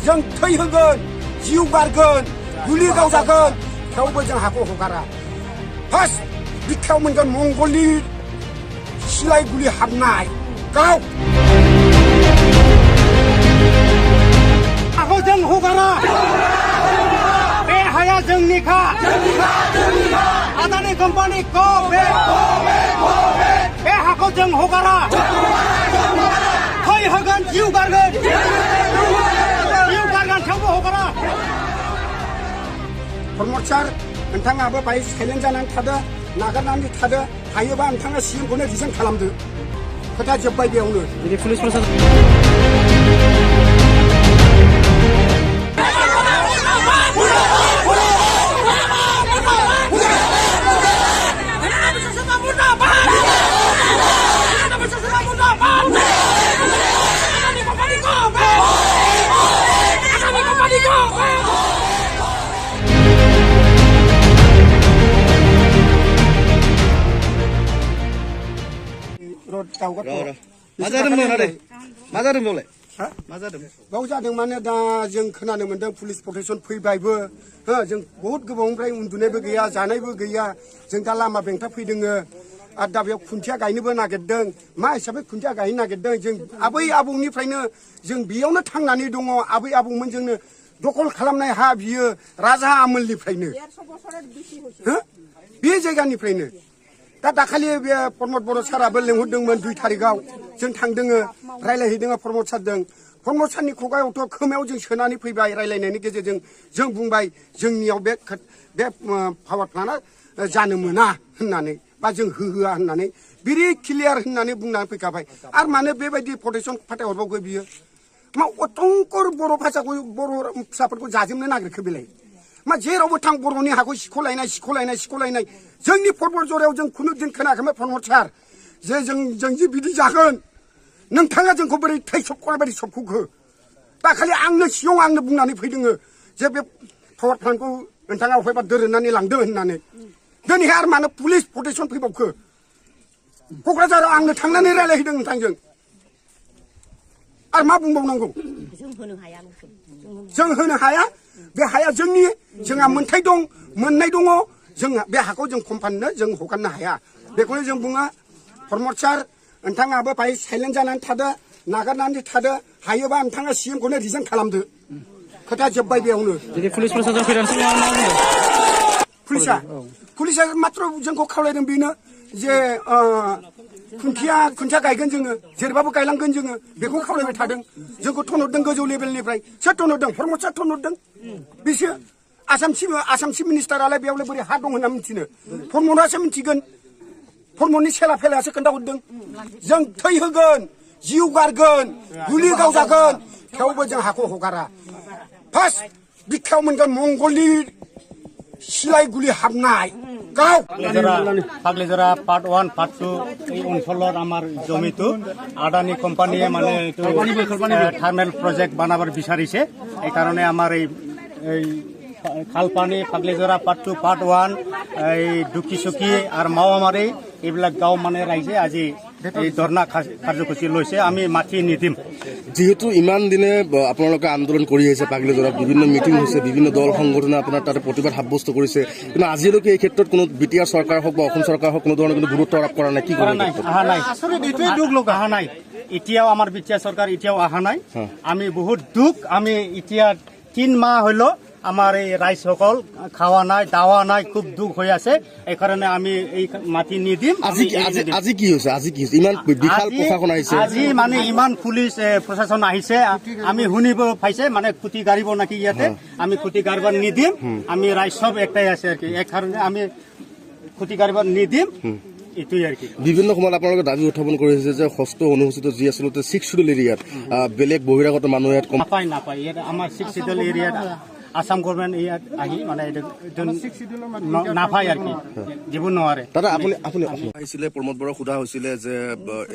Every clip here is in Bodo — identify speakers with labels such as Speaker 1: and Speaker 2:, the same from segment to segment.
Speaker 1: जों थै होगोन जिउ गारगोन गुलि गावजागोन थेवबो जों हाखौ हगारा फार्स्ट बिखायाव मोनगोन मंगलनि सिलाय गुलि हाबनाय गाव हाखौ जों हगारा बे हाया जोंनिखा आदानि कम्पानि बे हाखौ जों हगारा थै होगोन जिउ गारगोन थेवबो हगारा प्रमद सार नोंथाङाबो बाहाय साइलेन्ट जानानै थादो नागारनानै थादो हायोबा नोंथाङा सिएमखौनो रिजाइन खालामदो खोथा जोब्बाय बेयावनो
Speaker 2: पुलिस प्रशासन
Speaker 1: बाव जादों माने दा जों खोनानो मोनदों पुलिस प्रटेक्शन फैबायबो जों बहुत गोबावनिफ्राय उन्दुनायबो गैया जानायबो गैया जों दा लामा बेंथा फैदों आरो दा बेयाव खुन्थिया गायनोबो नागिरदों मा हिसाबै खुन्थिया गायनो नागिरदों जों आबै आबौनिफ्रायनो जों बेयावनो थांनानै दङ आबै आबौमोन जोंनो दखल खालामनाय हा बियो राजा आमोलनिफ्रायनो बे जायगानिफ्रायनो दा दाखालि बे प्रमद बर' साराबो लेंहरदोंमोन 2 तारिखआव जों थांदों रायलायहैदों प्रमद सारजों प्रमद सारनि खुगायावथ' खोमायाव जों सोनानै फैबाय रायलायनायनि गेजेरजों जों बुंबाय जोंनियाव बे पावार प्लान्टआ जानो मोना होननानै बा जों होहोआ होननानै बिरि क्लियार होननानै बुंनानै फैखाबाय आरो मानो बेबायदि प्रटेक्शन फाथायहरबावगो बियो मा अटंकर बर' भाषाखौ बर' फिसाफोरखौ जाजोबनो नागिरखो बेलाय मा जेरावबो थां बर'नि हाखौ सिख'लायनाय जोंनि फर्मद जरायाव जों खुनु दिन खोनायाखैमोन प्रमद सार जे जों जे बिदि जागोन नोंथाङा जोंखौ बोरै थैसबख'नाय बायदि सबख'खो दाखालि आंनो सिगाङाव आंनो बुंनानै फैदों जे बे पावार प्लान्टखौ नोंथाङा अफायबा दोरोदनानै लांदो होननानै दिनैहाय आरो मानो पुलिस प्रटेक्शन फैबावखो क'क्राझाराव आंनो थांनानै रायलायहैदों नोंथांजों आरो मा बुंबावनांगौ जों होनो हाया बे हाया जोंनि जोंहा मोन्थाय दं मोननाय दङ जोंहा बे हाखौ जों कम्पानिनो जों हगारनो हाया बेखौनो जों बुङो प्रमद सार नोंथाङाबो बाहाय साइलेन्ट जानानै थादो नागारनानै थादो हायोबा नोंथाङा सिएमखौनो रिजाइन खालामदो खोथा जोब्बाय बेयावनो
Speaker 2: पुलिस प्रशासन फैनानै
Speaker 1: पुलिसा मात्र जोंखौ खावलायदों बेनो जे खुन्थिया गायगोन जोङो जेरैबाबो गायलांगोन जोङो बेखौ खावलायबाय थादों जोंखौ थनहरदों गोजौ लेभेलनिफ्राय सोर थनहरदों प्रमद सार थनहरदों बिसोर आसाम चिफ मिनिस्टारालाय बेयावलाय बोरै हा दं होनना मिथिनो प्रमदासो मिथिगोन प्रमदनि सेला फेलायासो खोन्थाहरदों जों थै होगोन जिउ गारगोन गुलि गावजागोन थेवबो जों हाखौ हगारा फार्स्ट बिखायाव मोनगोन मंगलनि सिलाय गुलि हाबनाय गाव
Speaker 3: फाग्लिजरा पार्ट 1 पार्ट 2 এই অঞ্চলৰ আমাৰ জমিটো আদানী কোম্পানীয়ে মানে এইটো থাৰ্মেল প্ৰজেক্ট বনাবৰ বিচাৰিছে এই কাৰণে আমাৰ এই খালপানী ফাগলিজৰা পাৰ্ট 2 পাৰ্ট 1 এই দুকিচুকি আৰু মাওমাৰী এইবিলাক গাঁও মানে ৰাইজে আজি এই ধৰ্ণা কাৰ্যসূচী লৈছে আমি মাটি নিদিম
Speaker 4: যেহেতু ইমান দিনে আপোনালোকে আন্দোলন কৰি আহিছে পাগলিজৰাত বিভিন্ন মিটিং হৈছে বিভিন্ন দল সংগঠনে আপোনাৰ তাতে প্ৰতিবাদ সাব্যস্ত কৰিছে কিন্তু আজিলৈকে এই ক্ষেত্ৰত কোনো বিটিআৰ চৰকাৰ হওক বা অসম চৰকাৰ হওক কোনো ধৰণৰ কোনো গুৰুত্ব আৰোপ কৰা নাই কি কৰা নাই
Speaker 3: অহা নাই আচলতে এইটোৱে দুখ লোক অহা নাই এতিয়াও আমাৰ বিটিআৰ চৰকাৰ এতিয়াও অহা নাই আমি বহুত দুখ আমি এতিয়া 3 মাহ হলো আমাৰ এই ৰাইজসকল খাওয়া নাই দাওয়া নাই খুব দুখ হৈ আছে এই কাৰণে আমি এই মাটি নিদিম
Speaker 4: আজি কি হৈছে ইমান বিশাল প্ৰশাসন আহিছে
Speaker 3: আজি মানে ইমান পুলিচ প্ৰশাসন আহিছে আমি শুনিব পাইছে মানে খুঁটি গাড়িব নাকি ইয়াতে আমি খুঁটি গাড়িব নিদিম আমি ৰাইজ সব একটাই আছে আর কি এই কাৰণে আমি খুঁটি গাড়িব নিদিম এটোই আর কি
Speaker 4: বিভিন্ন সময়ত আপোনালোকে দাবী উত্থাপন কৰিছে যে ষষ্ঠ অনুসূচিত যি আচলতে 6 শিডিউল এৰিয়াত বেলেগ বহিৰাগত মানুহ ইয়াত
Speaker 3: নাপায় ইয়াত আমাৰ 6 শিডিউল এৰিয়াত আসাম গভর্নমেন্ট ইয়াত আহি মানে নাপায় আর কি জীবন নোৱাৰে
Speaker 4: দাদা আপুনি আহিছিলে প্ৰমোদ বড়ক সোধা হৈছিলে যে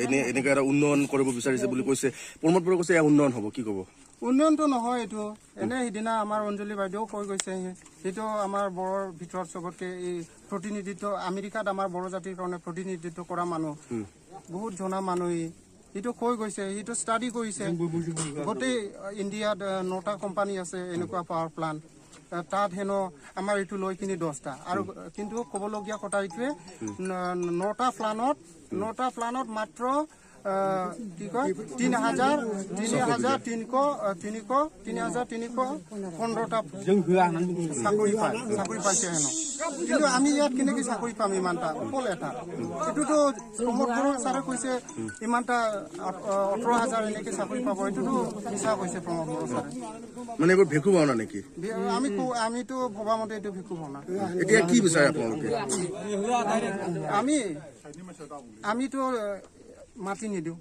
Speaker 4: এনেকৈ এটা উন্নয়ন কৰিব বিচাৰিছে বুলি কৈছে প্ৰমোদ বড় কৈছে উন্নয়ন হ'ব কি ক'ব
Speaker 5: উন্নয়নটো নহয় এইটো এনে সিদিনা আমাৰ অঞ্জলি বাইদেউ কৈ গৈছে সেইটো আমাৰ বড়োৰ ভিতৰত চবতকে এই প্ৰতিনিধিত্ব আমেৰিকাত আমাৰ বড়ো জাতিৰ কাৰণে প্ৰতিনিধিত্ব কৰা মানুহ বহুত জনা মানুহ সিটো কৈ গৈছে, সিটো ষ্টাডি কৰিছে। গোটেই ইণ্ডিয়াত 9টা কোম্পানী আছে এনেকুৱা পাৱাৰ প্লাণ্ট, তাত হেনো আমাৰ এইটো লৈ কিনি 10টা। আৰু কিন্তু ক'বলগীয়া কথা এইটোৱে 9টা প্লানত মাত্ৰ কি কয় 3,315টা চাকৰি পাইছে হেনো। কিন্তু আমি ইয়াত কেনেকে চাকৰি পাম ইমানটা অকল এটা? এইটোতো প্ৰমোদ বড়ো ছাৰে কৈছে ইমানটা 18,000 এনেকে চাকৰি পাব, এইটোতো মিছা কৈছে প্ৰমোদ বড়ো ছাৰে।
Speaker 4: মানে এইবোৰ ভেকু ভাওনা নেকি?
Speaker 5: আমিতো ভবা মতে এইটো ভেকু ভাওনা।
Speaker 4: এতিয়া কি বিচাৰে আপোনালোকে?
Speaker 5: আমিতো মাটি নিদিওঁ।